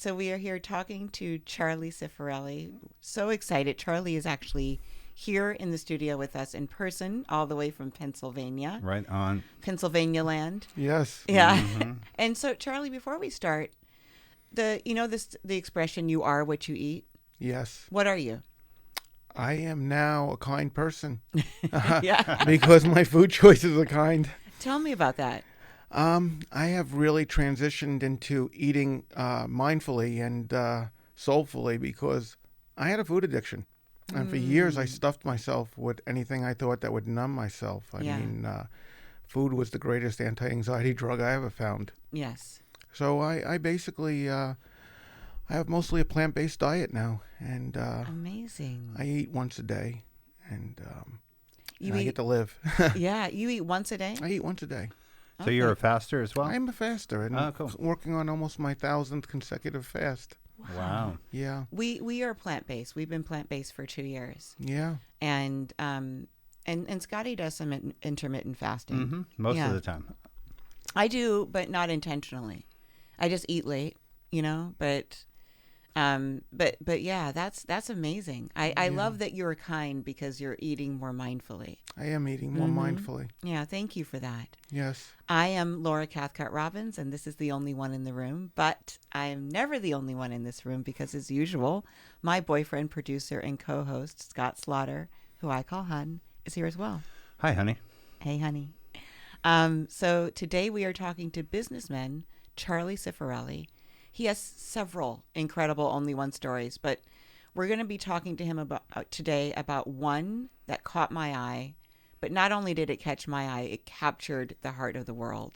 So we are here talking to Charlie Cifarelli. So excited. Charlie is actually here in the studio with us in person, all the way from Pennsylvania. Right on. Pennsylvania land. Yes. Yeah. Mm-hmm. And so, Charlie, before we start, the expression "you are what you eat." Yes. What are you? I am now a kind person. Yeah. Because my food choices are kind. Tell me about that. I have really transitioned into eating mindfully and soulfully because I had a food addiction. And for years, I stuffed myself with anything I thought that would numb myself. I mean, food was the greatest anti-anxiety drug I ever found. Yes. So I basically, I have mostly a plant-based diet now. And Amazing. I eat once a day. And, You and I eat- get to live. Yeah. You eat once a day? I eat once a day. So you're a faster as well? I'm a faster and Oh, cool. working on almost my 1,000th consecutive fast. Wow. Yeah. We are plant-based. We've been plant-based for 2 years. Yeah. And Scotty does some intermittent fasting. Mm-hmm. Most Yeah. of the time. I do, but not intentionally. I just eat late, but yeah, that's amazing. I love that you're kind because you're eating more mindfully. I am eating more mindfully. Yeah, thank you for that. Yes. I am Laura Cathcart Robbins, and this is the only one in the room, but I am never the only one in this room because, as usual, my boyfriend, producer, and co-host, Scott Slaughter, who I call Hun, is here as well. Hi, honey. Hey, honey. So today we are talking to businessman Charlie Cifarelli. He has several incredible Only One stories, but we're going to be talking to him today about one that caught my eye. But not only did it catch my eye, it captured the heart of the world,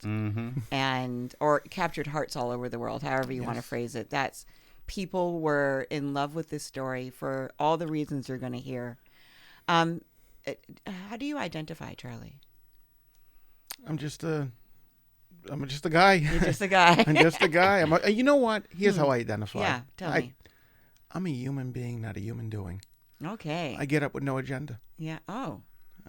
or captured hearts all over the world, however you want to phrase it. People were in love with this story for all the reasons you're going to hear. How do you identify, Charlie? I'm just a guy. You're just a guy. I'm just a guy. You know what? Here's how I identify. Yeah, tell me. I'm a human being, not a human doing. Okay. I get up with no agenda. Yeah. Oh.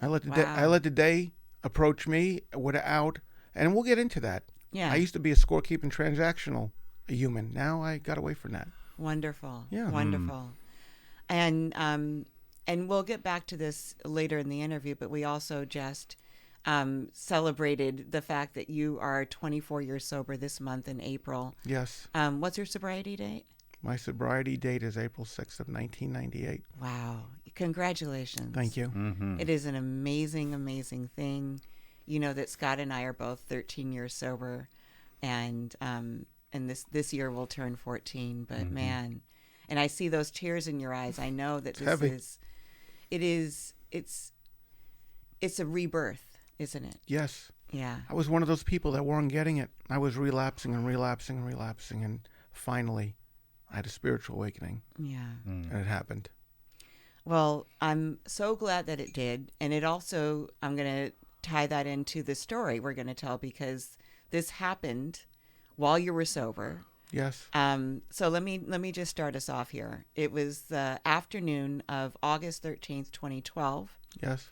I let the Wow. I let the day approach me without, and we'll get into that. Yeah. I used to be a scorekeeping transactional human. Now I got away from that. Wonderful. Yeah. Wonderful. And we'll get back to this later in the interview, but we also just celebrated the fact that you are 24 years sober this month in April. Yes. What's your sobriety date? My sobriety date is April 6th of 1998. Wow. Congratulations. Thank you. Mm-hmm. It is an amazing, amazing thing. You know that Scott and I are both 13 years sober, and this year we'll turn 14. But man, and I see those tears in your eyes. I know that it's a rebirth, isn't it? Yes. Yeah. I was one of those people that weren't getting it. I was relapsing and relapsing and relapsing, and finally, I had a spiritual awakening, Yeah. and it happened. Well, I'm so glad that it did. And it also, I'm going to tie that into the story we're going to tell because this happened while you were sober. Yes. So let me just start us off here. It was the afternoon of August 13th, 2012. Yes.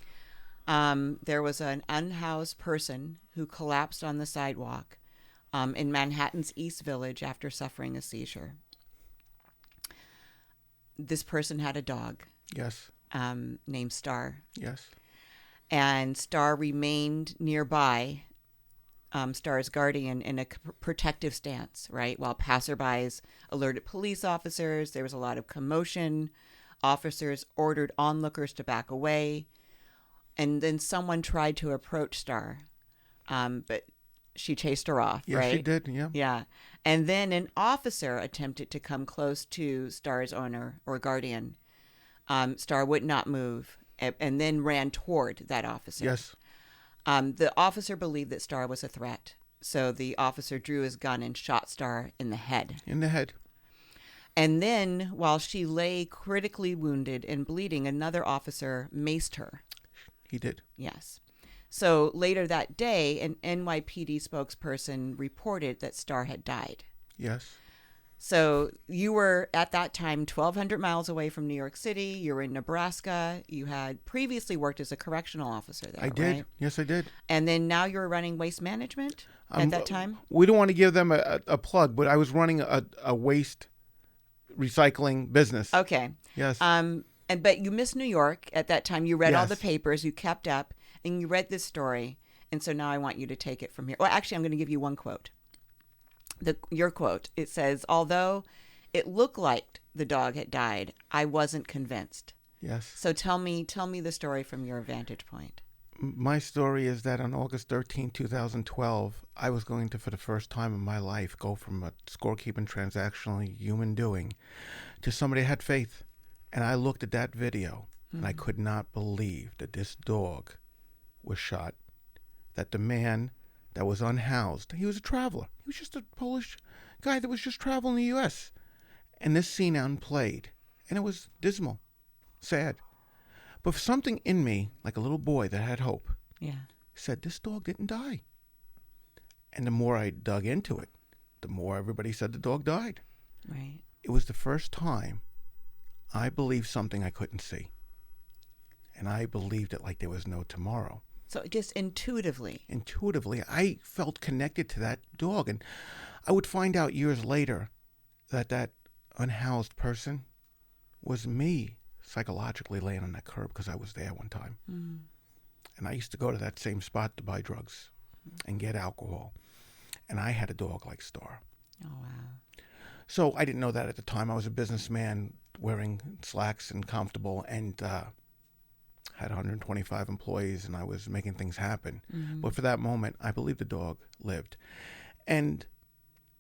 There was an unhoused person who collapsed on the sidewalk in Manhattan's East Village after suffering a seizure. This person had a dog. Yes. Named Star. Yes. And Star remained nearby, Star's guardian, in a protective stance, right? While passerbys alerted police officers, there was a lot of commotion. Officers ordered onlookers to back away. And then someone tried to approach Star, but she chased her off, Yes, right? she did. Yeah. Yeah. And then an officer attempted to come close to Star's owner or guardian. Star would not move and then ran toward that officer. Yes. The officer believed that Star was a threat. So the officer drew his gun and shot Star in the head. In the head. And then while she lay critically wounded and bleeding, another officer maced her. He did. Yes. So later that day, an NYPD spokesperson reported that Star had died. Yes. So you were at that time 1,200 miles away from New York City. You were in Nebraska. You had previously worked as a correctional officer there, I did. right? Yes, I did. And then now you're running waste management at that time? We don't want to give them a plug, but I was running a waste recycling business. Okay. Yes. But you missed New York at that time. You read all the Yes. papers, you kept up, and you read this story. And so now I want you to take it from here. Well, actually, I'm going to give you one quote. Your quote. It says, "Although it looked like the dog had died, I wasn't convinced." Yes. So tell me the story from your vantage point. My story is that on August 13, 2012, I was going to, for the first time in my life, go from a scorekeeping, transactional human doing to somebody that had faith. And I looked at that video, and I could not believe that this dog was shot, that the man that was unhoused, he was a traveler. He was just a Polish guy that was just traveling the U.S. And this scene unplayed, and it was dismal, sad. But something in me, like a little boy that had hope, said this dog didn't die. And the more I dug into it, the more everybody said the dog died. Right. It was the first time I believed something I couldn't see. And I believed it like there was no tomorrow. So just intuitively. Intuitively, I felt connected to that dog. And I would find out years later that unhoused person was me psychologically laying on that curb because I was there one time. And I used to go to that same spot to buy drugs and get alcohol. And I had a dog like Star. Oh, wow. So I didn't know that at the time. I was a businessman wearing slacks and comfortable and had 125 employees, and I was making things happen. But for that moment, I believed the dog lived. And,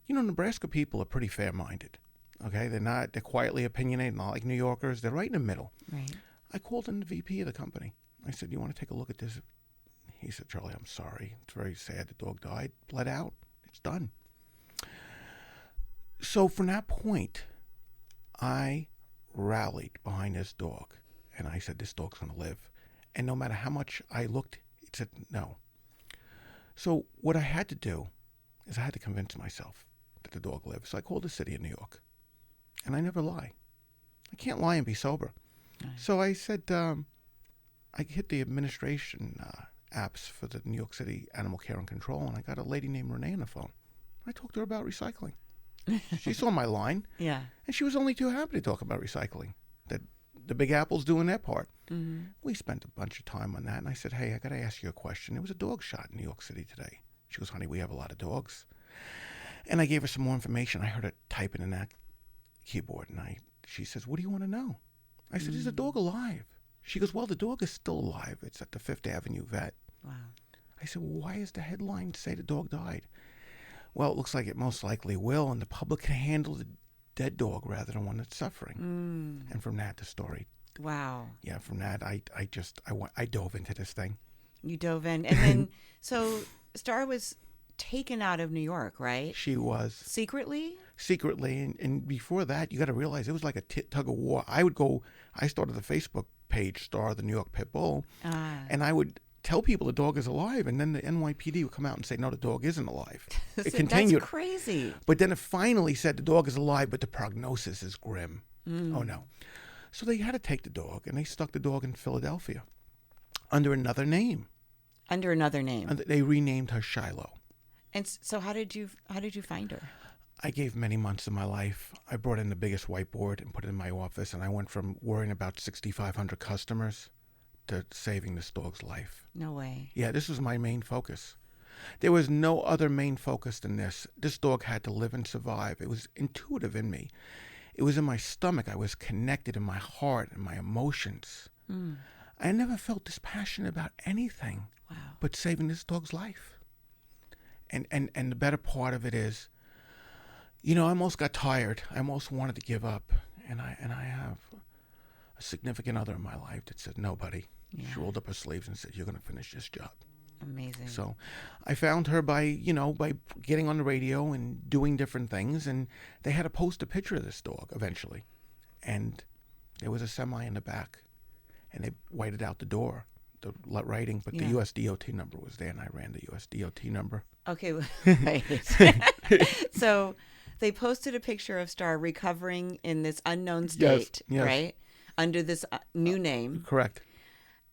Nebraska people are pretty fair-minded. Okay, they're quietly opinionated, not like New Yorkers. They're right in the middle. Right. I called in the VP of the company. I said, "You want to take a look at this?" He said, "Charlie, I'm sorry. It's very sad. The dog died, bled out. It's done." So from that point, I rallied behind this dog. And I said, this dog's going to live. And no matter how much I looked, it said no. So what I had to do is I had to convince myself that the dog lived. So I called the city of New York. And I never lie. I can't lie and be sober. Nice. So I said, I hit the administration apps for the New York City Animal Care and Control, and I got a lady named Renee on the phone. I talked to her about recycling. She saw my line, Yeah. and she was only too happy to talk about recycling, that the Big Apple's doing their part. Mm-hmm. We spent a bunch of time on that, and I said, "Hey, I got to ask you a question. There was a dog shot in New York City today." She goes, "Honey, we have a lot of dogs." And I gave her some more information. I heard her typing in that keyboard, and she says, "What do you want to know?" I said, "Is the dog alive?" She goes, "Well, the dog is still alive. It's at the Fifth Avenue vet." Wow. I said, "Well, why is the headline say the dog died?" "Well, it looks like it most likely will, and the public can handle the dead dog rather than one that's suffering." And from that, the story. Wow. Yeah, from that, I dove into this thing. You dove in. And then, so Star was taken out of New York, right? She was. Secretly? Secretly. And before that, you got to realize it was like a tug of war. I started the Facebook page, Star, the New York Pit Bull, and I would tell people the dog is alive, and then the NYPD would come out and say, "No, the dog isn't alive." It continued. That's crazy. But then it finally said the dog is alive, but the prognosis is grim. Oh, no. So they had to take the dog, and they stuck the dog in Philadelphia under another name. Under another name. And they renamed her Shiloh. And so how did you find her? I gave many months of my life. I brought in the biggest whiteboard and put it in my office, and I went from worrying about 6,500 customers to saving this dog's life. No way. Yeah, this was my main focus. There was no other main focus than this. This dog had to live and survive. It was intuitive in me. It was in my stomach. I was connected in my heart and my emotions. I never felt this passionate about anything but saving this dog's life. And the better part of it is, I almost got tired. I almost wanted to give up. And I have a significant other in my life that said, "No, buddy." She rolled up her sleeves and said, "You're going to finish this job." Amazing. So I found her by getting on the radio and doing different things. And they had to post a picture of this dog eventually. And there was a semi in the back. And they whited out the door, the writing, but the US DOT number was there. And I ran the US DOT number. Okay. So they posted a picture of Star recovering in this unknown state, yes. right? Under this new name. Correct.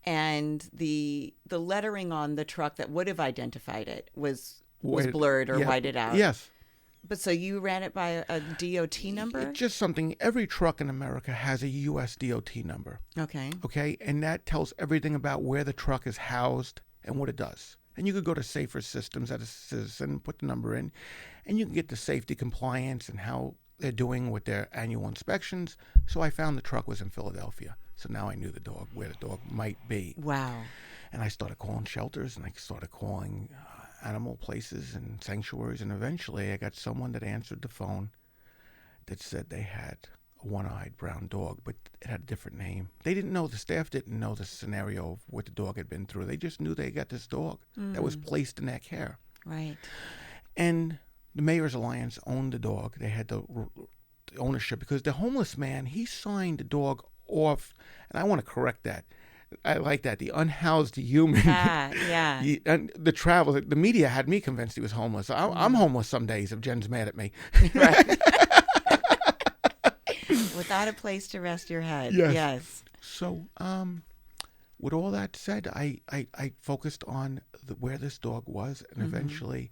And the lettering on the truck that would have identified it was blurred or whited out. Yes. But so you ran it by a DOT number? It's just something, every truck in America has a U.S. DOT number. Okay. Okay? And that tells everything about where the truck is housed and what it does. And you could go to Safer Systems as a citizen, put the number in, and you can get the safety compliance and how they're doing with their annual inspections. So I found the truck was in Philadelphia. So now I knew where the dog might be. Wow. And I started calling shelters, and I started calling animal places and sanctuaries. And eventually I got someone that answered the phone that said they had a one-eyed brown dog, but it had a different name. They didn't know, the staff didn't know the scenario of what the dog had been through. They just knew they got this dog that was placed in their care. Right. And the Mayor's Alliance owned the dog. They had the ownership because the homeless man, he signed the dog off. And I want to correct that. I like that. The unhoused human. Yeah. And the media had me convinced he was homeless. I'm homeless some days if Jen's mad at me. Right. Without a place to rest your head. Yes. So, with all that said, I focused on where this dog was, and eventually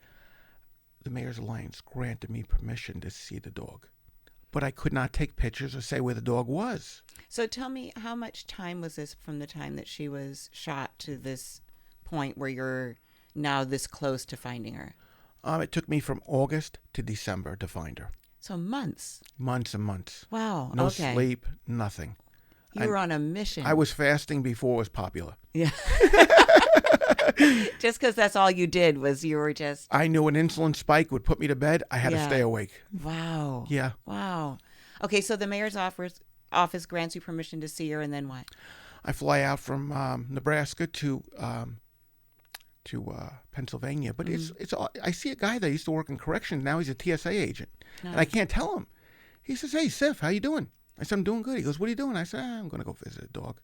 the Mayor's Alliance granted me permission to see the dog. But I could not take pictures or say where the dog was. So tell me, how much time was this from the time that she was shot to this point where you're now this close to finding her? It took me from August to December to find her. So months. Months and months. Wow. No okay. sleep, nothing. You were on a mission. I was fasting before it was popular. Yeah. Just because that's all you did was you were just... I knew an insulin spike would put me to bed. I had to stay awake. Wow. Yeah. Wow. Okay, so the mayor's office grants you permission to see her, and then what? I fly out from Nebraska to Pennsylvania, but I see a guy that used to work in corrections. Now he's a TSA agent, and I can't tell him. He says, "Hey, Sif, how you doing?" I said, "I'm doing good." He goes, "What are you doing?" I said, "I'm going to go visit a dog."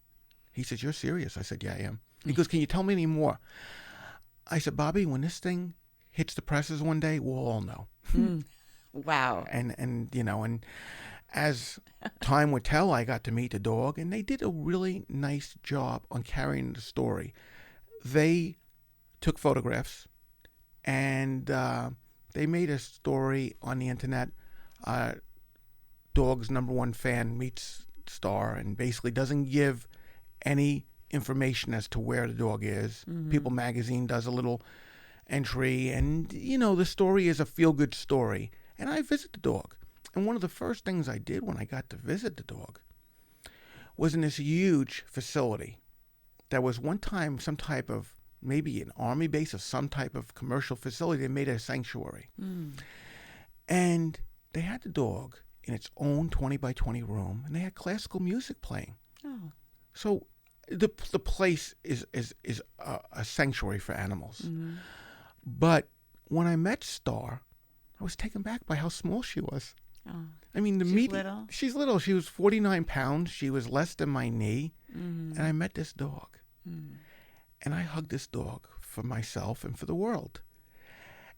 He says, "You're serious?" I said, "Yeah, I am." He goes, "Can you tell me any more?" I said, "Bobby, when this thing hits the presses one day, we'll all know." Wow. And as time would tell, I got to meet the dog, and they did a really nice job on carrying the story. They took photographs, and they made a story on the internet. Dog's #1 fan meets star, and basically doesn't give any information as to where the dog is. People Magazine does a little entry, and the story is a feel-good story. And I visit the dog, and one of the first things I did when I got to visit the dog was in this huge facility that was one time some type of, maybe an army base or some type of commercial facility. They made a sanctuary, and they had the dog in its own 20 by 20 room, and they had classical music playing. Oh. So the place is a sanctuary for animals. But when I met Star, I was taken back by how small she was. Oh. I mean, Little? She's little. She was 49 pounds. She was less than my knee. And I met this dog. And I hugged this dog for myself and for the world.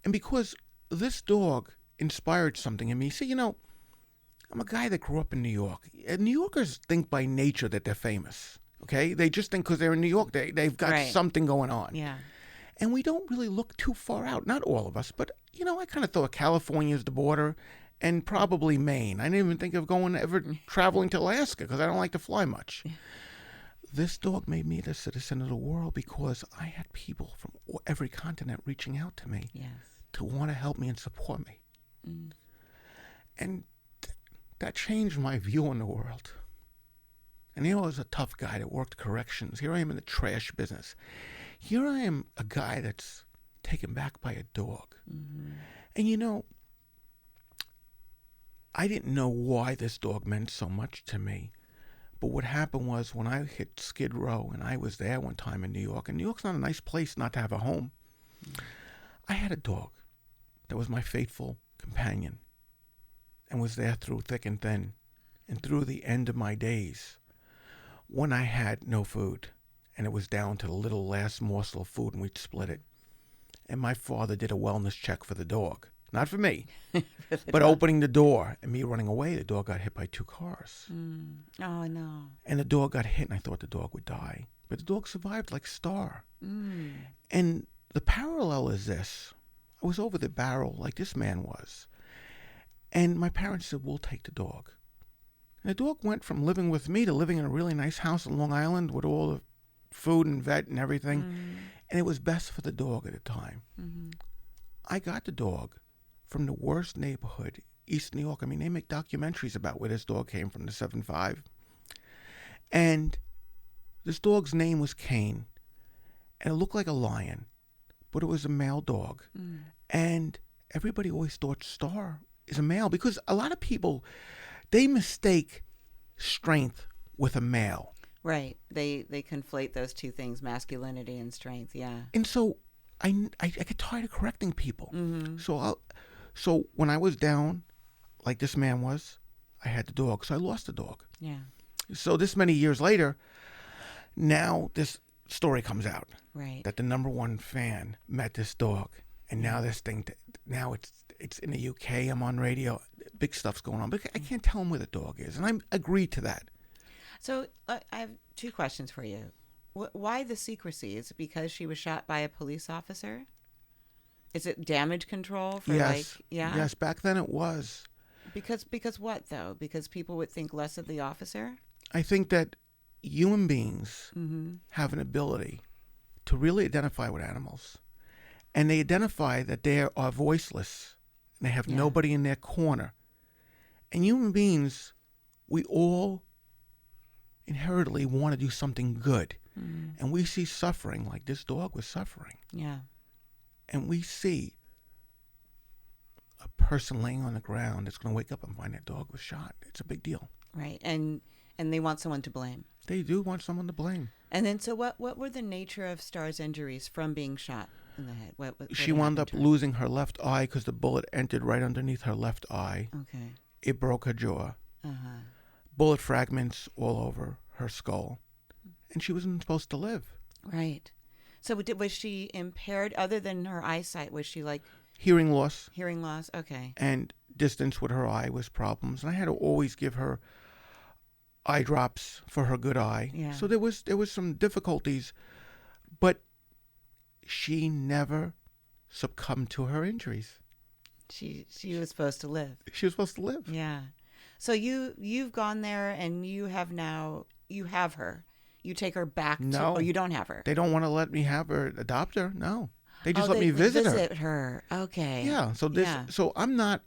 And because this dog inspired something in me. See, I'm a guy that grew up in New York. And New Yorkers think by nature that they're famous. Okay? They just think because they're in New York, they've got something going on. Yeah. And we don't really look too far out. Not all of us, but, I kind of thought California is the border and probably Maine. I didn't even think of traveling to Alaska because I don't like to fly much. This dog made me the citizen of the world because I had people from every continent reaching out to me to want to help me and support me. And that changed my view on the world. And I was a tough guy that worked corrections. Here I am in the trash business. Here I am, a guy that's taken back by a dog. And I didn't know why this dog meant so much to me. But what happened was when I hit Skid Row, and I was there one time in New York, and New York's not a nice place not to have a home. I had a dog that was my faithful companion and was there through thick and thin and through the end of my days when I had no food and it was down to the little last morsel of food and we'd split it. And my father did a wellness check for the dog. Not for me, but opening the door and me running away, the dog got hit by 2 cars. Oh, no. And the dog got hit, and I thought the dog would die. But the dog survived like Star. And the parallel is this. I was over the barrel like this man was. And my parents said, we'll take the dog. And the dog went from living with me to living in a really nice house in Long Island with all the food and vet and everything. And it was best for the dog at the time. I got the dog from the worst neighborhood, East New York. I mean, they make documentaries about where this dog came from, the 7-5. And this dog's name was Kane. And it looked like a lion, but it was a male dog. And everybody always thought Star is a male because a lot of people, they mistake strength with a male. Right. They conflate those two things, masculinity and strength. Yeah. And so I get tired of correcting people. So when I was down, like this man was, I had the dog. So I lost the dog. Yeah. So this many years later, now this story comes out. Right. That the #1 fan met this dog. And now this thing, now it's in the UK. I'm on radio. Big stuff's going on. But I can't tell him where the dog is. And I agreed to that. So I have 2 questions for you. Why the secrecy? Is it because she was shot by a police officer? Is it damage control for Yes, back then it was. Because what though? Because people would think less of the officer? I think that human beings have an ability to really identify with animals. And they identify that they are voiceless. And they have nobody in their corner. And human beings, we all inherently want to do something good. And we see suffering like this dog was suffering. Yeah. And we see a person laying on the ground that's going to wake up and find that dog was shot. It's a big deal. Right. And they want someone to blame. They do want someone to blame. And then so what were the nature of Star's injuries from being shot in the head? What she wound up losing her left eye because the bullet entered right underneath her left eye. Okay. It broke her jaw. Bullet fragments all over her skull. And she wasn't supposed to live. Right. So was she impaired other than her eyesight? Was she like... Hearing loss. Hearing loss, okay. And distance with her eye was problems. And I had to always give her eye drops for her good eye. Yeah. So there was some difficulties. But she never succumbed to her injuries. She was supposed to live. She was supposed to live. Yeah. So you've gone there and you have her. You take her back No. or you don't have her. They don't want to let me have her, adopt her. No. They just let me visit her. Okay. Yeah. So I'm not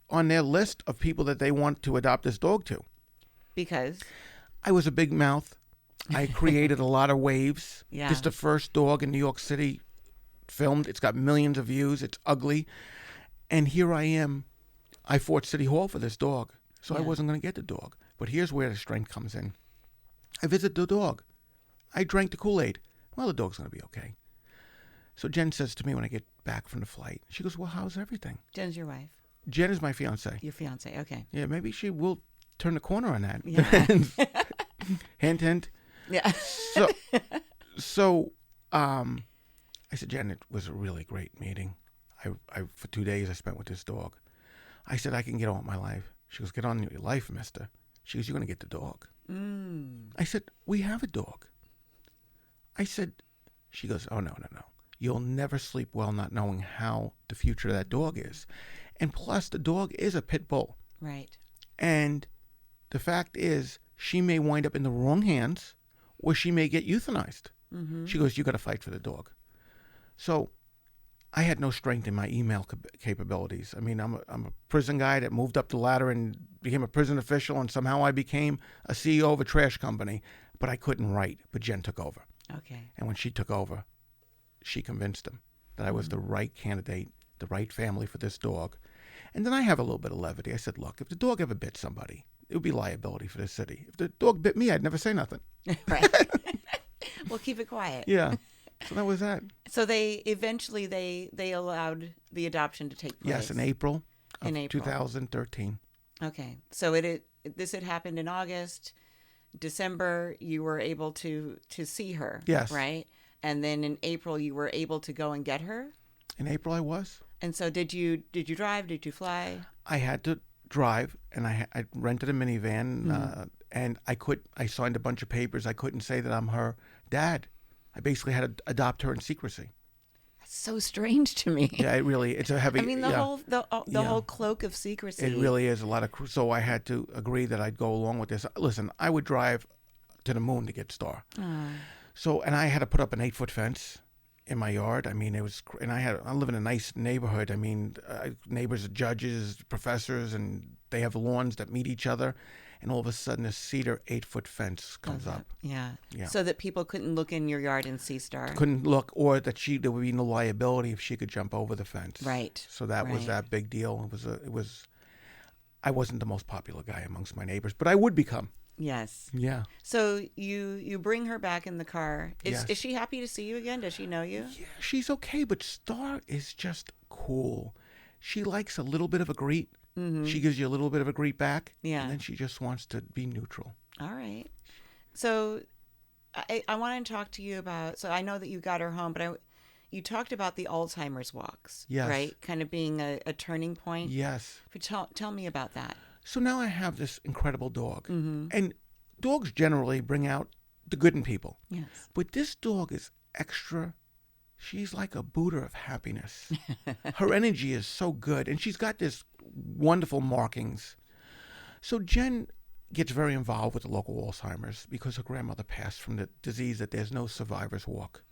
on their list of people that they want to adopt this dog to. Because? I was a big mouth. I created a lot of waves. Yeah. This is the first dog in New York City filmed. It's got millions of views. It's ugly. And here I am. I fought City Hall for this dog. So I wasn't going to get the dog. But here's where the strength comes in. I visit the dog. I drank the Kool-Aid. Well, the dog's going to be okay. So Jen says to me when I get back from the flight, she goes, well, how's everything? Jen's your wife. Jen is my fiance. Your fiance, okay. Yeah, maybe she will turn the corner on that. Yeah. Hint, hint. Yeah. So I said, Jen, it was a really great meeting. I for 2 days I spent with this dog. I said, I can get on with my life. She goes, get on with your life, mister. She goes, you're going to get the dog. I said, we have a dog. I said, she goes, oh, no. You'll never sleep well not knowing how the future of that dog is. And plus, the dog is a pit bull. Right. And the fact is, she may wind up in the wrong hands or she may get euthanized. She goes, you got to fight for the dog. So I had no strength in my email capabilities. I mean, I'm a prison guy that moved up the ladder and became a prison official, and somehow I became a CEO of a trash company, but I couldn't write. But Jen took over. Okay. And when she took over, she convinced him that I was the right candidate, the right family for this dog. And then I have a little bit of levity. I said, look, if the dog ever bit somebody, it would be liability for the city. If the dog bit me, I'd never say nothing. Right. We'll keep it quiet. Yeah. So that was that. So they eventually they allowed the adoption to take place. Yes, in April of In April. 2013. Okay. So this had happened in August. December, you were able to see her. Yes. Right? And then in April, you were able to go and get her? In April, I was. And so did you drive? Did you fly? I had to drive, and I rented a minivan, and I signed a bunch of papers. I couldn't say that I'm her dad. I basically had to adopt her in secrecy. That's so strange to me. Yeah, it really, it's a heavy. I mean, the Yeah. whole cloak of secrecy. It really is a lot of. So I had to agree that I'd go along with this. Listen, I would drive to the moon to get Star. Oh. So, and I had to put up an 8-foot fence in my yard. I mean, it was, and I live in a nice neighborhood. I mean, neighbors are judges, professors, and they have lawns that meet each other. And all of a sudden, a cedar 8-foot fence comes up. Yeah. Yeah. So that people couldn't look in your yard and see Star. Couldn't look, or that there would be no liability if she could jump over the fence. Right. So that was Right. that big deal. I wasn't the most popular guy amongst my neighbors, but I would become. Yes. Yeah. So you bring her back in the car. Yes. Is she happy to see you again? Does she know you? Yeah, she's okay, but Star is just cool. She likes a little bit of a greet. Mm-hmm. She gives you a little bit of a greet back. Yeah. And then she just wants to be neutral. All right. So I want to talk to you about, so I know that you got her home, but you talked about the Alzheimer's walks. Yes. Right? Kind of being a turning point. Yes. But tell me about that. So now I have this incredible dog. Mm-hmm. And dogs generally bring out the good in people. Yes. But this dog is extra. She's like a Buddha of happiness. Her energy is so good. And she's got this wonderful markings. So Jen gets very involved with the local Alzheimer's because her grandmother passed from the disease that there's no survivor's walk.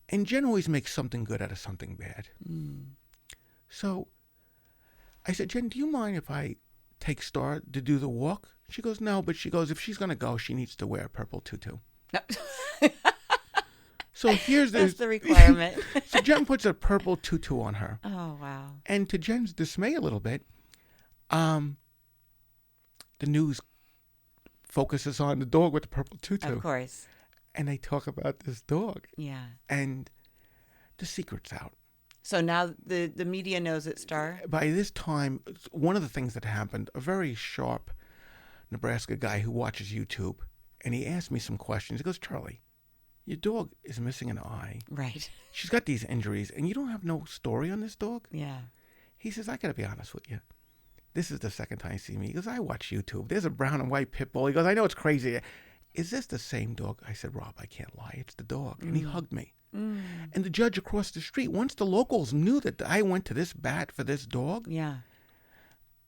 And Jen always makes something good out of something bad. Mm. So I said, Jen, do you mind if I take Star to do the walk? She goes, no, but she goes, if she's going to go, she needs to wear a purple tutu. So here's That's the requirement. So Jen puts a purple tutu on her. Oh, wow. And to Jen's dismay a little bit, the news focuses on the dog with the purple tutu. Of course. And they talk about this dog. Yeah. And the secret's out. So now the media knows it's Star? By this time, one of the things that happened, a very sharp Nebraska guy who watches YouTube, and he asked me some questions. He goes, Charlie, your dog is missing an eye. Right. She's got these injuries, and you don't have no story on this dog? Yeah. He says, I got to be honest with you. This is the second time you see me. He goes, I watch YouTube. There's a brown and white pit bull. He goes, I know it's crazy. Is this the same dog? I said, Rob, I can't lie. It's the dog. And he hugged me. Mm. And the judge across the street, once the locals knew that I went to this bat for this dog, Yeah.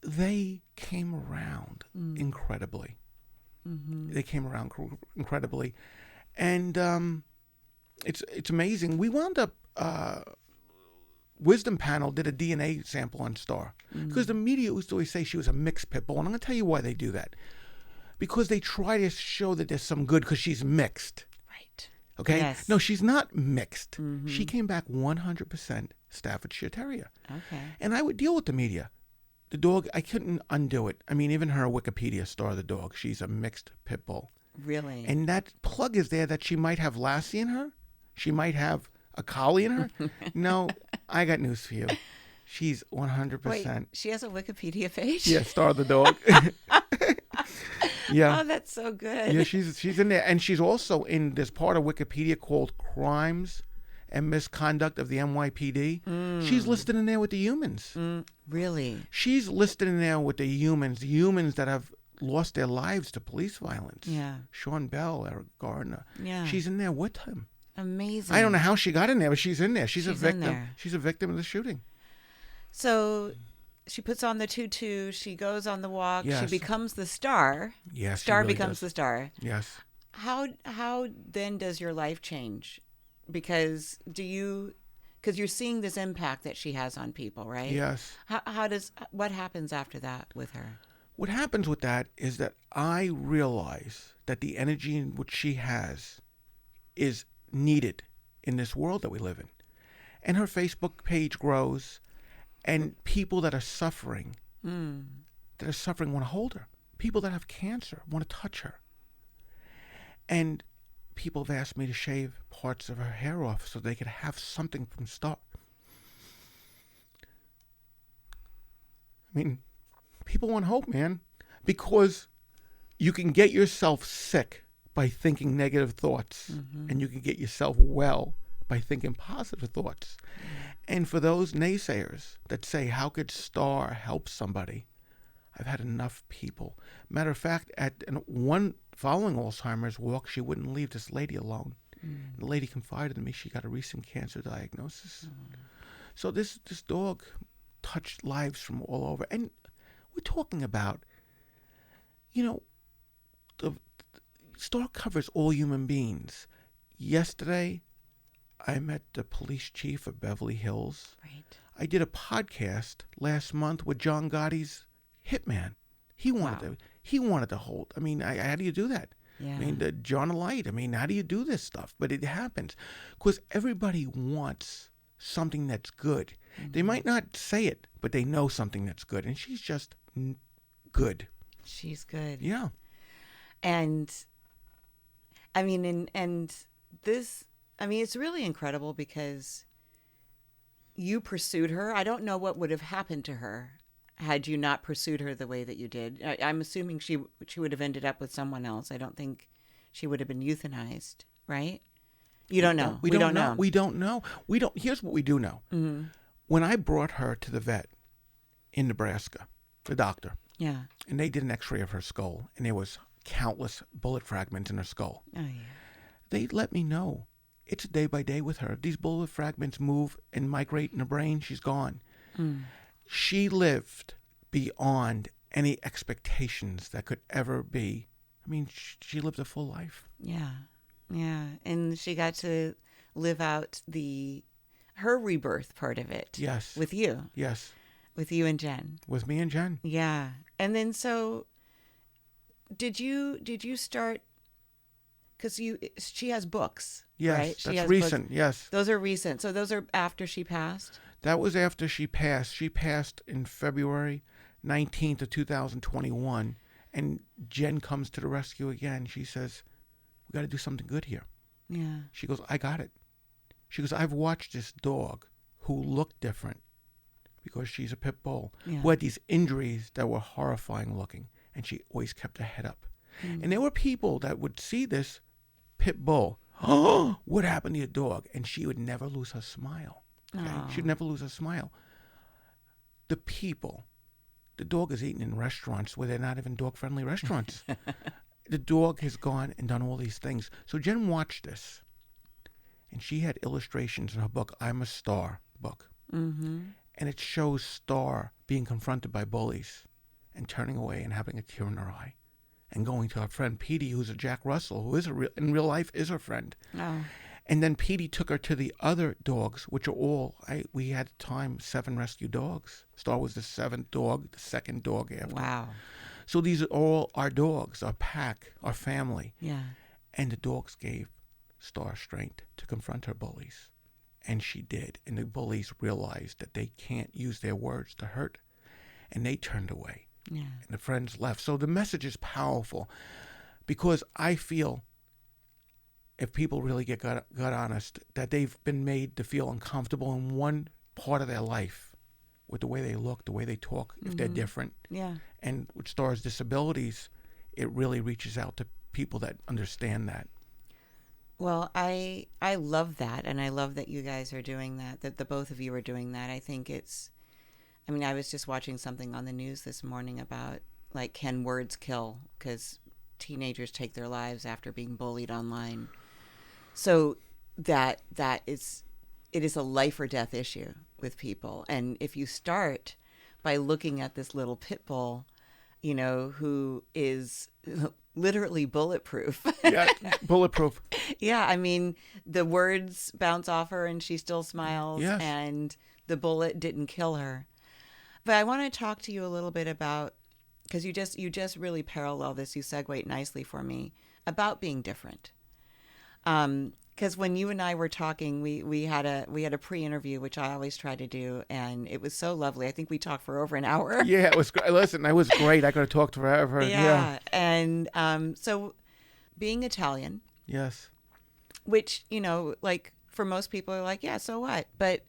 they came around incredibly. Mm-hmm. They came around incredibly. And it's amazing. We wound up, Wisdom Panel did a DNA sample on Star. Because the media used to always say she was a mixed pit bull. And I'm going to tell you why they do that. Because they try to show that there's some good because she's mixed. Right. Okay? Yes. No, she's not mixed. Mm-hmm. She came back 100% Staffordshire Terrier. Okay. And I would deal with the media. The dog, I couldn't undo it. I mean, even her Wikipedia Star, the dog, she's a mixed pit bull. Really? And that plug is there that she might have Lassie in her. She might have a collie in her. No, I got news for you. She's 100%. Wait, she has a Wikipedia page? Yeah, Star the dog. Yeah. Oh, that's so good. Yeah, she's in there. And she's also in this part of Wikipedia called Crimes and Misconduct of the NYPD. She's listed in there with the humans. Really? She's listed in there with the humans that have lost their lives to police violence. Yeah. Sean Bell, Eric Gardner. Yeah. She's in there with him. Amazing. I don't know how she got in there, but she's in there. She's a She's in victim. there. She's a victim of the shooting. So she puts on the tutu. She goes on the walk. Yes. She becomes the Star. Yes, she Star really becomes does. the Star. Yes. How then does your life change? Because you're seeing this impact that she has on people, right? Yes. What happens after that with her? What happens with that is that I realize that the energy in which she has is needed in this world that we live in. And her Facebook page grows, and people that are suffering want to hold her. People that have cancer want to touch her. And people have asked me to shave parts of her hair off so they could have something from Star. I mean, people want hope, man, because you can get yourself sick by thinking negative thoughts, and you can get yourself well by thinking positive thoughts. And for those naysayers that say, how could Star help somebody? I've had enough people. Matter of fact, at one following Alzheimer's walk, she wouldn't leave this lady alone. And the lady confided in me she got a recent cancer diagnosis. So this dog touched lives from all over. And we're talking about, the Star covers all human beings. Yesterday, I met the police chief of Beverly Hills. Right. I did a podcast last month with John Gotti's hitman. He wanted to hold. I mean, how do you do that? Yeah. I mean, John Light. I mean, how do you do this stuff? But it happens because everybody wants something that's good. They might not say it, but they know something that's good, and she's just good. She's good. Yeah. And I mean, and this, I mean, it's really incredible because you pursued her. I don't know what would have happened to her had you not pursued her the way that you did. I'm assuming she would have ended up with someone else. I don't think she would have been euthanized, right? You don't know. We don't know. We don't know. Here's what we do know. Mm-hmm. When I brought her to the vet in Nebraska, the doctor, Yeah. and they did an x-ray of her skull, and there was countless bullet fragments in her skull. Oh, yeah. They let me know it's day by day with her. If these bullet fragments move and migrate in her brain, she's gone. Mm. She lived beyond any expectations that could ever be. I mean, she lived a full life. Yeah. Yeah. And she got to live out her rebirth part of it. Yes. With you. Yes. With you and Jen. With me and Jen. Yeah. And then so did you start, because she has books, Yes, right? She that's has recent. books. Yes. Those are recent. So those are after she passed? That was after she passed. She passed in February 19th of 2021. And Jen comes to the rescue again. She says, we got to do something good here. Yeah. She goes, I got it. She goes, I've watched this dog who looked different because she's a pit bull, Yeah. who had these injuries that were horrifying looking. And she always kept her head up. Mm. And there were people that would see this pit bull. Oh, what happened to your dog? And she would never lose her smile. Okay? Aw. She'd never lose her smile. The dog is eaten in restaurants where they're not even dog-friendly restaurants. The dog has gone and done all these things. So Jen watched this, and she had illustrations in her book, I'm a Star book. Mm-hmm. And it shows Star being confronted by bullies and turning away and having a tear in her eye and going to her friend Petey, who's a Jack Russell, who is in real life is her friend. Oh. And then Petey took her to the other dogs, which are all, we had at the time 7 rescue dogs. Star was the 7th dog, the 2nd dog after. Wow. So these are all our dogs, our pack, our family. Yeah. And the dogs gave Star strength to confront her bullies. And she did. And the bullies realized that they can't use their words to hurt. And they turned away. Yeah. And the friends left. So the message is powerful because I feel if people really get gut honest, that they've been made to feel uncomfortable in one part of their life with the way they look, the way they talk, if they're different. Yeah. And with Star's disabilities, it really reaches out to people that understand that. Well, I love that, and I love that you guys are doing that the both of you are doing that. I think I was just watching something on the news this morning about, like, can words kill? Because teenagers take their lives after being bullied online. So it is a life or death issue with people. And if you start by looking at this little pit bull, who is literally bulletproof. Yeah, bulletproof. Yeah, I mean, the words bounce off her and she still smiles. Yes. And the bullet didn't kill her. But I want to talk to you a little bit about, because you just really parallel this, you segue nicely for me, about being different. Because when you and I were talking, we had a pre-interview, which I always try to do, and it was so lovely. I think we talked for over an hour. Yeah, it was great. Listen, it was great. I could have talked forever. Yeah. And so being Italian, Yes. which, like for most people are like, yeah, so what? But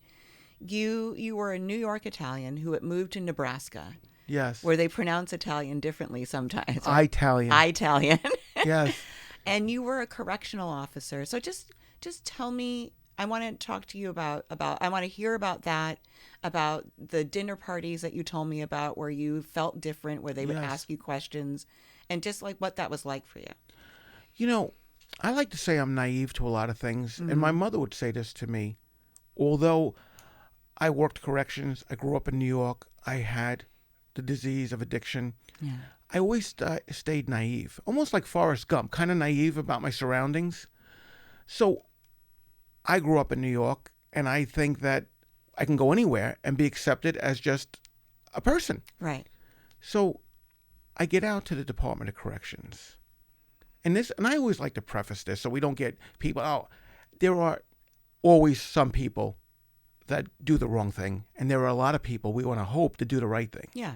you were a New York Italian who had moved to Nebraska, Yes. where they pronounce Italian differently sometimes. Italian. Italian. Yes. And you were a correctional officer. So just tell me, I want to talk to you about I want to hear about that, about the dinner parties that you told me about where you felt different, where they would Yes. ask you questions, and just like what that was like for you. I like to say I'm naive to a lot of things. And my mother would say this to me. Although I worked corrections, I grew up in New York, I had the disease of addiction. Yeah. I always stayed naive, almost like Forrest Gump, kind of naive about my surroundings. So I grew up in New York, and I think that I can go anywhere and be accepted as just a person. Right. So I get out to the Department of Corrections. And I always like to preface this so we don't get people, there are always some people that do the wrong thing. And there are a lot of people we want to hope to do the right thing. Yeah.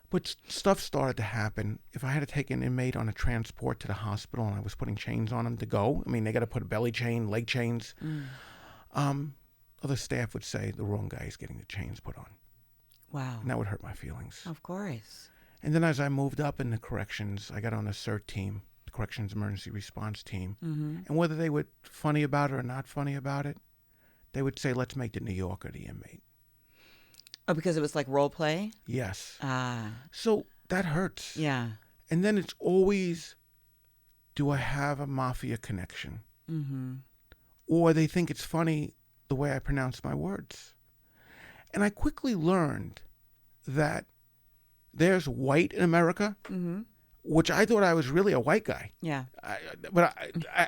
But stuff started to happen. If I had to take an inmate on a transport to the hospital and I was putting chains on them to go, I mean, they got to put a belly chain, leg chains. Other staff would say the wrong guy is getting the chains put on. Wow. And that would hurt my feelings. Of course. And then as I moved up in the corrections, I got on the CERT team, the Corrections Emergency Response Team. And whether they were funny about it or not funny about it, they would say, let's make the New Yorker the inmate. Oh, because it was like role play? Yes. Ah. So that hurts. Yeah. And then it's always, do I have a mafia connection? Or they think it's funny the way I pronounce my words. And I quickly learned that there's white in America, which I thought I was really a white guy. Yeah. But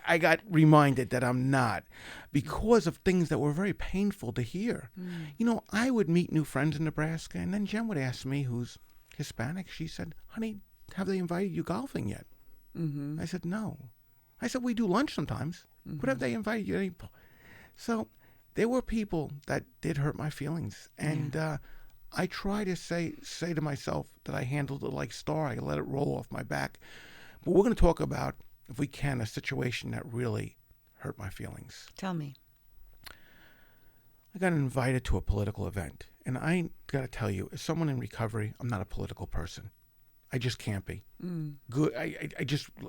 I got reminded that I'm not because of things that were very painful to hear. You know, I would meet new friends in Nebraska, and then Jen would ask me, who's Hispanic, she said, honey, have they invited you golfing yet? I said, no. I said, we do lunch sometimes, but have they invited you? So there were people that did hurt my feelings. And I try to say to myself that I handled it like Star. I let it roll off my back. But we're going to talk about, if we can, a situation that really hurt my feelings. Tell me. I got invited to a political event. And I got to tell you, as someone in recovery, I'm not a political person. I just can't be. Good.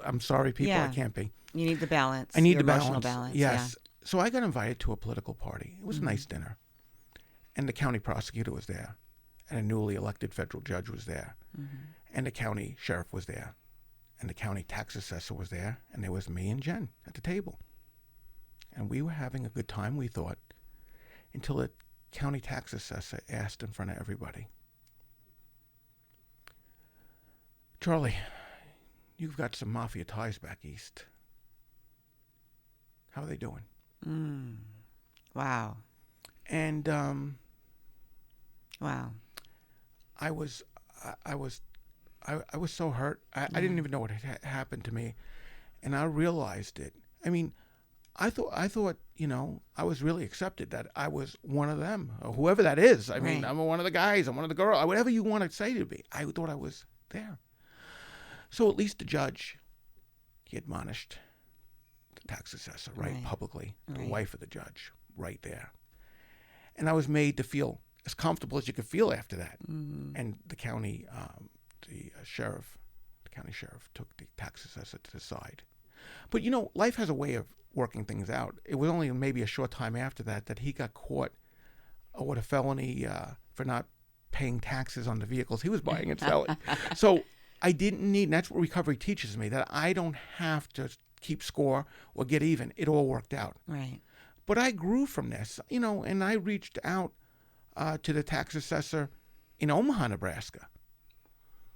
I'm sorry, people, I can't be. You need the balance. I need your the emotional balance. Yes. So I got invited to a political party. It was a nice dinner. And the county prosecutor was there. And a newly elected federal judge was there. And the county sheriff was there. And the county tax assessor was there. And there was me and Jen at the table. And we were having a good time, we thought, until the county tax assessor asked in front of everybody, Charlie, you've got some mafia ties back east. How are they doing? Wow. And wow. I was so hurt. I didn't even know what had happened to me, and I realized it. I mean, I thought, you know, I was really accepted, that I was one of them, or whoever that is. I mean, I'm one of the guys, I'm one of the girls, whatever you want to say to me. I thought I was there. So at least the judge, he admonished the tax assessor, publicly, the wife of the judge, right there. And I was made to feel as comfortable as you could feel after that. And the county, the county sheriff took the tax assessor to the side. But, you know, life has a way of working things out. It was only maybe a short time after that he got caught with a felony for not paying taxes on the vehicles he was buying and selling. So I didn't need, and that's what recovery teaches me, that I don't have to keep score or get even. It all worked out. Right. But I grew from this, you know, and I reached out to the tax assessor in Omaha, Nebraska,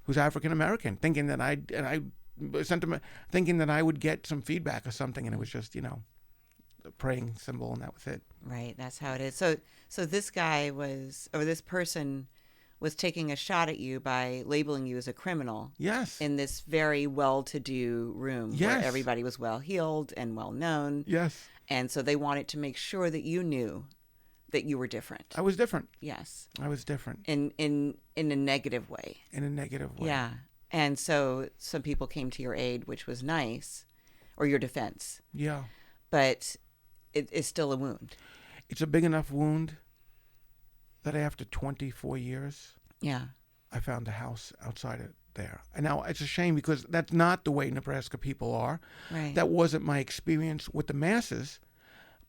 who's African American, thinking that I sent him, thinking that I would get some feedback or something, and it was just, you know, a praying symbol, and that was it. Right. That's how it is. So this guy was, or this person was taking a shot at you by labeling you as a criminal. Yes. In this very well-to-do room Yes. where everybody was well-heeled and well-known. Yes. And so they wanted to make sure that you knew that you were different. I was different. Yes. I was different. In a negative way. In a negative way. Yeah. And so some people came to your aid, which was nice, or your defense. Yeah. But it is still a wound. It's a big enough wound that after 24 years, Yeah. I found a house outside of there. And now it's a shame because that's not the way Nebraska people are. Right. That wasn't my experience with the masses,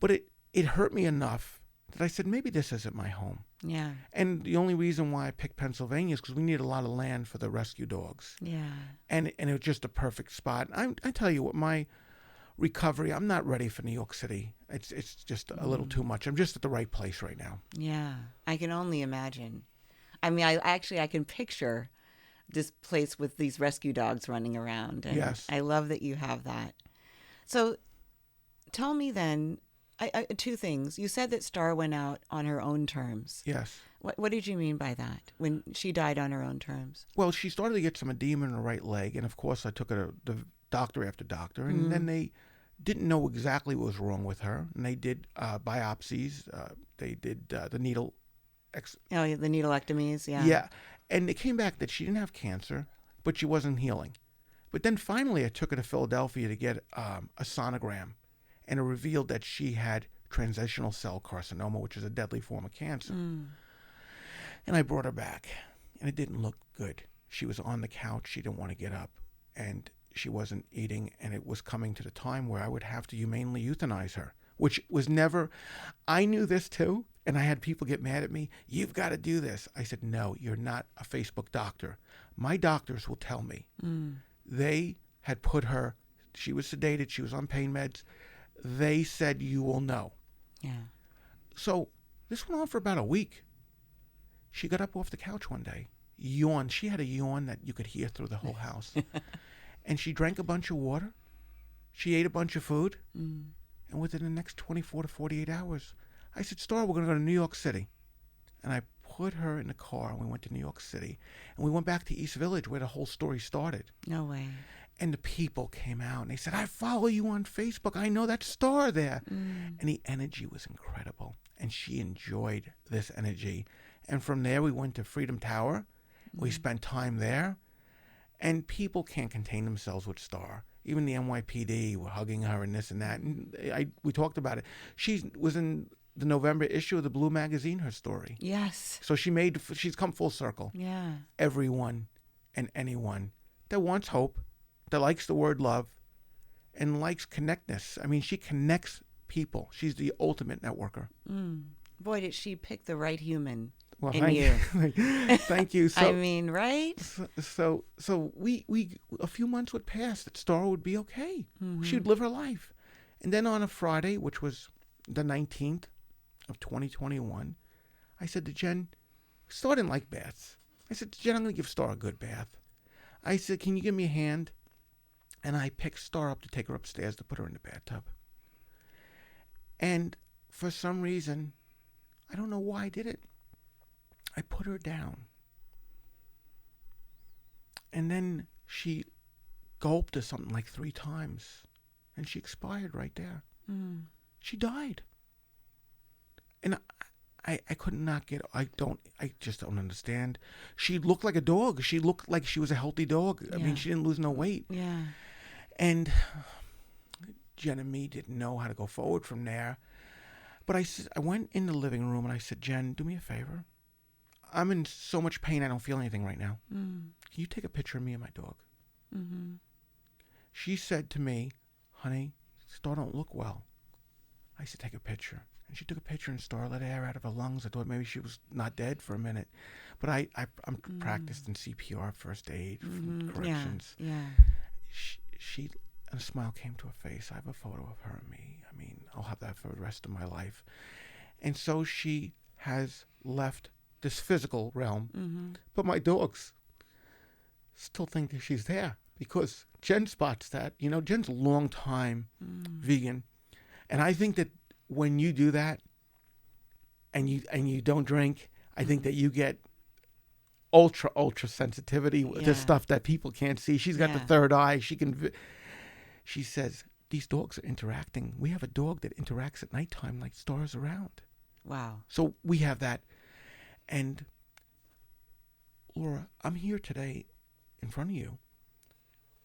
but it hurt me enough that I said, maybe this isn't my home. Yeah. And the only reason why I picked Pennsylvania is because we need a lot of land for the rescue dogs. Yeah. And it was just a perfect spot. I tell you what, my recovery. I'm not ready for New York City. It's just a little too much. I'm just at the right place right now. Yeah, I can only imagine. I mean, I can picture this place with these rescue dogs running around. And Yes. I love that you have that. So tell me then, two things. You said that Star went out on her own terms. Yes. What did you mean by that, when she died on her own terms? Well, she started to get some edema in her right leg, and of course I took her to the doctor after doctor, and then they didn't know exactly what was wrong with her, and they did biopsies. They did the needle. Oh, the needlectomies, yeah. Yeah, and it came back that she didn't have cancer, but she wasn't healing. But then finally I took her to Philadelphia to get a sonogram, and it revealed that she had transitional cell carcinoma, which is a deadly form of cancer. And I brought her back, and it didn't look good. She was on the couch. She didn't want to get up, and she wasn't eating, and it was coming to the time where I would have to humanely euthanize her, which was never... I knew this too, and I had people get mad at me. You've got to do this. I said, no, you're not a Facebook doctor. My doctors will tell me. They had put her... She was sedated. She was on pain meds. They said, you will know. Yeah. So this went on for about a week. She got up off the couch one day, yawned. She had a yawn that you could hear through the whole house. And she drank a bunch of water. She ate a bunch of food. And within the next 24 to 48 hours, I said, Star, we're going to go to New York City. And I put her in the car, and we went to New York City. And we went back to East Village, where the whole story started. No way. And the people came out, and they said, I follow you on Facebook. I know that Star there. And the energy was incredible. And she enjoyed this energy. And from there, we went to Freedom Tower. We spent time there. And people can't contain themselves with Star. Even the NYPD were hugging her and this and that. And we talked about it. She was in the November issue of the Blue magazine, her story. Yes. So she's come full circle. Yeah. Everyone and anyone that wants hope, that likes the word love, and likes connectness. I mean, she connects people. She's the ultimate networker. Boy, did she pick the right human. Well, thank you. Thank you. So, I mean, right? So we a few months would pass that Star would be okay. She would live her life. And then on a Friday, which was the 19th of 2021, I said to Jen, Star didn't like baths. I said, Jen, I'm going to give Star a good bath. I said, can you give me a hand? And I picked Star up to take her upstairs to put her in the bathtub. And for some reason, I don't know why I did it, I put her down. And then she gulped or something like 3 times. And she expired right there. She died. And I could not get, I just don't understand. She looked like a dog. She looked like she was a healthy dog. I mean, she didn't lose no weight. Yeah. And Jen and me didn't know how to go forward from there. But I went in the living room and I said, Jen, do me a favor. I'm in so much pain, I don't feel anything right now. Can you take a picture of me and my dog? She said to me, honey, Star don't look well. I said, take a picture. And she took a picture and Star let air out of her lungs. I thought maybe she was not dead for a minute. But I'm practiced in CPR, first aid, corrections. Yeah. She and a smile came to her face. I have a photo of her and me. I mean, I'll have that for the rest of my life. And so she has left this physical realm. But my dogs still think that she's there because Jen spots that. You know, Jen's a long time vegan. And I think that when you do that and you don't drink, I think that you get ultra sensitivity to stuff that people can't see. She's got the third eye. She says, these dogs are interacting. We have a dog that interacts at nighttime like Star's around. Wow. So we have that. And Laura, I'm here today in front of you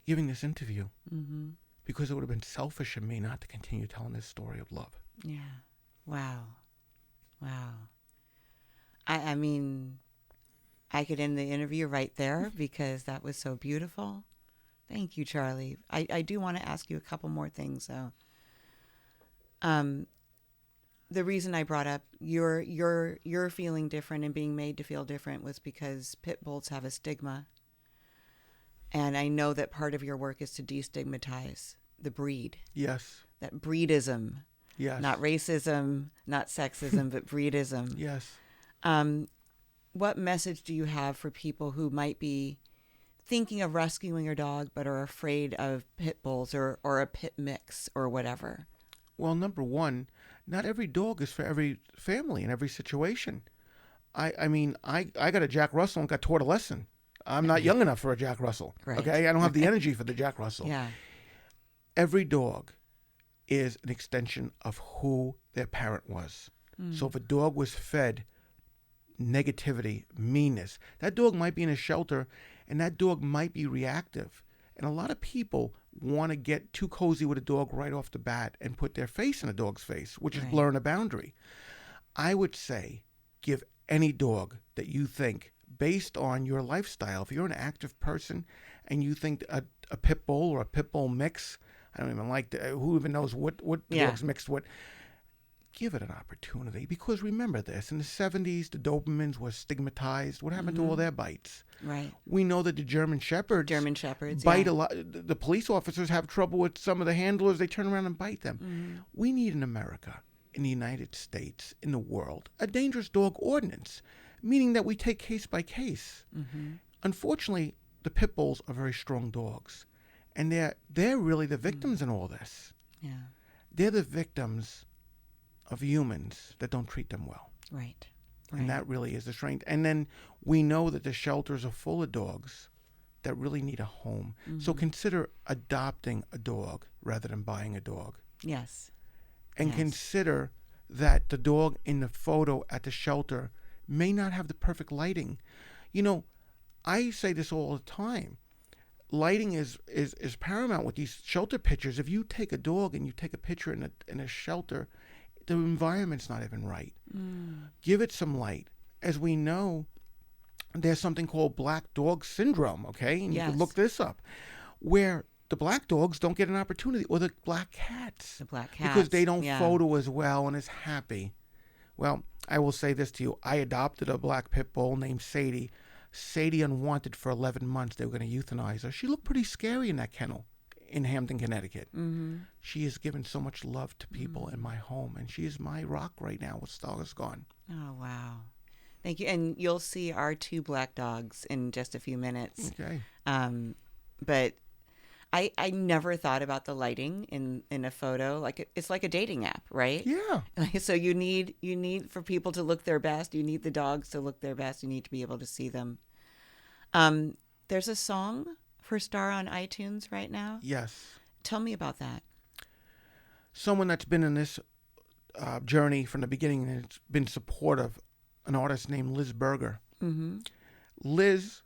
giving this interview because it would have been selfish of me not to continue telling this story of love. Yeah. Wow. I mean, I could end the interview right there because that was so beautiful. Thank you, Charlie. I do want to ask you a couple more things, though. The reason I brought up you're feeling different and being made to feel different was because pit bulls have a stigma. And I know that part of your work is to destigmatize the breed, Yes. that breedism, Yes. not racism, not sexism, but breedism. Yes. What message do you have for people who might be thinking of rescuing a dog but are afraid of pit bulls or a pit mix or whatever? Well, number one, not every dog is for every family in every situation. I mean, I got a Jack Russell and got taught a lesson. I'm not young enough for a Jack Russell. Right. Okay, I don't have the energy for the Jack Russell. Yeah. Every dog is an extension of who their parent was. So if a dog was fed negativity, meanness, that dog might be in a shelter and that dog might be reactive. And a lot of people want to get too cozy with a dog right off the bat and put their face in a dog's face, which is Right. blurring a boundary. I would say give any dog that you think, based on your lifestyle, if you're an active person and you think a pit bull or a pit bull mix, I don't even like who even knows what Yeah. dogs mixed with, give it an opportunity. Because remember this, in the 70s, the Dobermans were stigmatized. What happened to all their bites? Right. We know that the German Shepherds bite yeah. a lot. The police officers have trouble with some of the handlers. They turn around and bite them. We need in America, in the United States, in the world, a dangerous dog ordinance, meaning that we take case by case. Unfortunately, the pit bulls are very strong dogs, and they're really the victims in all this. Yeah. They're the victims of humans that don't treat them well. Right. And that really is the strength. And then we know that the shelters are full of dogs that really need a home. So consider adopting a dog rather than buying a dog. Yes. And Yes. consider that the dog in the photo at the shelter may not have the perfect lighting. You know, I say this all the time. Lighting is paramount with these shelter pictures. If you take a dog and you take a picture in a shelter, the environment's not even right. Give it some light. As we know, there's something called black dog syndrome, okay? And you Yes. can look this up, where the black dogs don't get an opportunity, or the black cats. The black cats. Because they don't yeah. photo as well and as happy. Well, I will say this to you. I adopted a black pit bull named Sadie. Sadie unwanted for 11 months. They were going to euthanize her. She looked pretty scary in that kennel in Hampton, Connecticut. She has given so much love to people in my home, and she is my rock right now with Stars Gone. Oh, wow. Thank you. And you'll see our two black dogs in just a few minutes. Okay. But I never thought about the lighting in a photo. Like it's like a dating app, right? Yeah. So you need for people to look their best. You need the dogs to look their best. You need to be able to see them. There's a song for Star on iTunes right now. Yes. Tell me about that. Someone that's been in this journey from the beginning and has been supportive, an artist named Liz Berger. Liz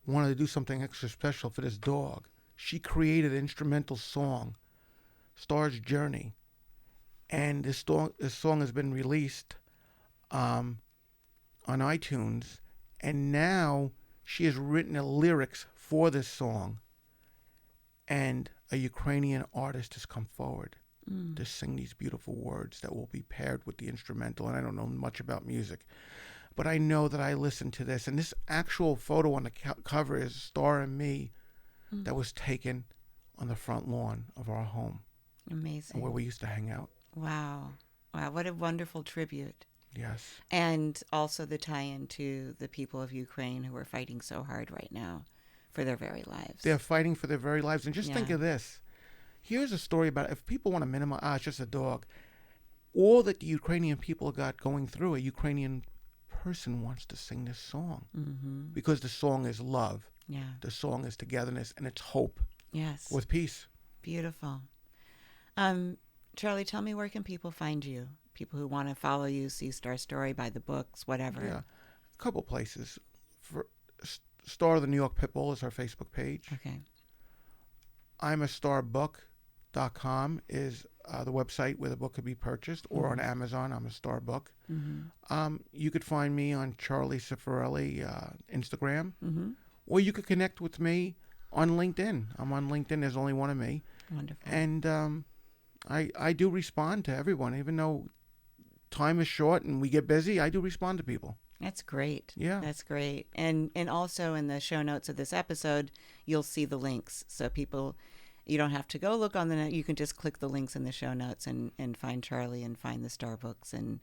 wanted to do something extra special for this dog. She created an instrumental song, Star's Journey. And this song has been released on iTunes. And now she has written the lyrics for this song. And a Ukrainian artist has come forward to sing these beautiful words that will be paired with the instrumental. And I don't know much about music, but I know that I listened to this. And this actual photo on the cover is Star and me that was taken on the front lawn of our home. Amazing. Where we used to hang out. Wow. Wow. What a wonderful tribute. Yes. And also the tie-in to the people of Ukraine who are fighting so hard right now for their very lives. They're fighting for their very lives. And just think of this. Here's a story about, if people want to minimize, it's just a dog. All that the Ukrainian people got going through, a Ukrainian person wants to sing this song. Because the song is love. Yeah. The song is togetherness, and it's hope. Yes. With peace. Beautiful. Charlie, tell me, where can people find you? People who want to follow you, see Star Story, buy the books, whatever. Yeah. A couple places. For Star of the New York Pitbull is our Facebook page. Okay. I'm a starbook.com is the website where the book could be purchased, or on Amazon. I'm a Star Book. You could find me on Charlie Cifarelli Instagram, or you could connect with me on LinkedIn. I'm on LinkedIn. There's only one of me. Wonderful. And I do respond to everyone, even though time is short and we get busy. I do respond to people. That's great. Yeah. That's great. And also in the show notes of this episode, you'll see the links. So people, You don't have to go look on the net. You can just click the links in the show notes and find Charlie and find the Star books and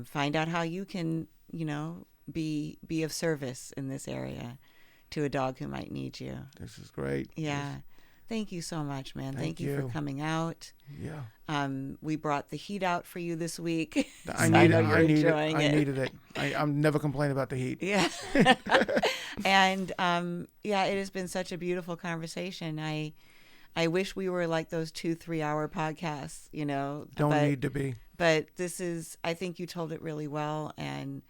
find out how you can, be of service in this area to a dog who might need you. This is great. Yeah. Thank you so much, man. Thank you for you. coming out. Yeah. We brought the heat out for you this week. I needed it. I'm never complaining about the heat. Yeah. And it has been such a beautiful conversation. I wish we were like those 2-3 hour podcasts, Don't need to be. But I think you told it really well, and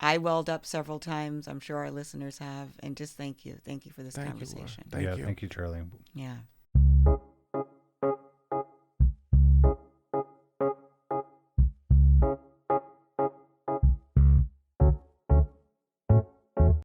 I welled up several times. I'm sure our listeners have, and just thank you. Thank you for this conversation. Thank you. Thank you, Charlie. Yeah.